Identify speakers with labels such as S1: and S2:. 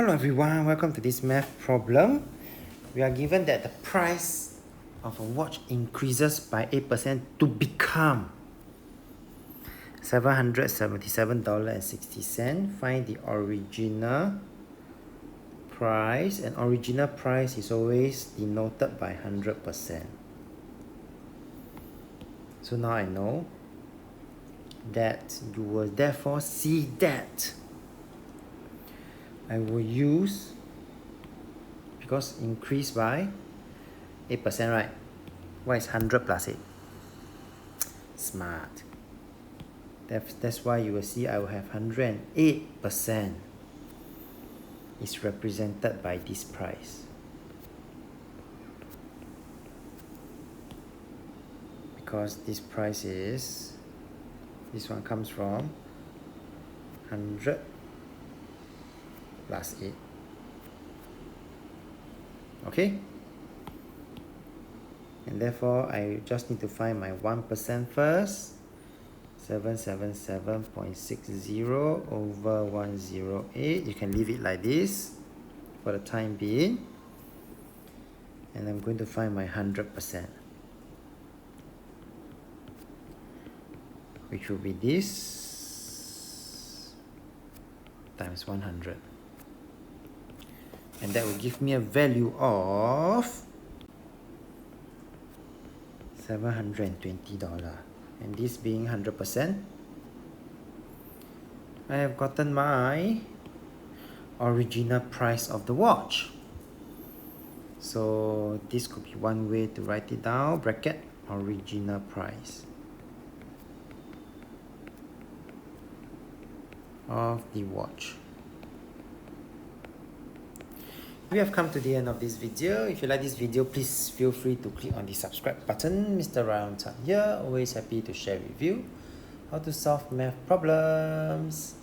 S1: Hello everyone, welcome to this math problem. We are given that the price of a watch increases by 8% to become $777.60. Find the original price, and original price is always denoted by 100%. So now I know that you will therefore see that I will use, because increase by 8%, right? What is 100 plus 8? Smart. That's why you will see I will have 108% is represented by this price. Because this price is, this one comes from 100 plus 8. Okay? And therefore, I just need to find my 1% first. 777.60 over 108. You can leave it like this for the time being. And I'm going to find my 100%, which will be this times 100. And that will give me a value of $720. And this being 100%, I have gotten my original price of the watch. So this could be one way to write it down, bracket original price of the watch. We have come to the end of this video. If you like this video, please feel free to click on the subscribe button. Mr. Ryan Tan here, always happy to share with you how to solve math problems.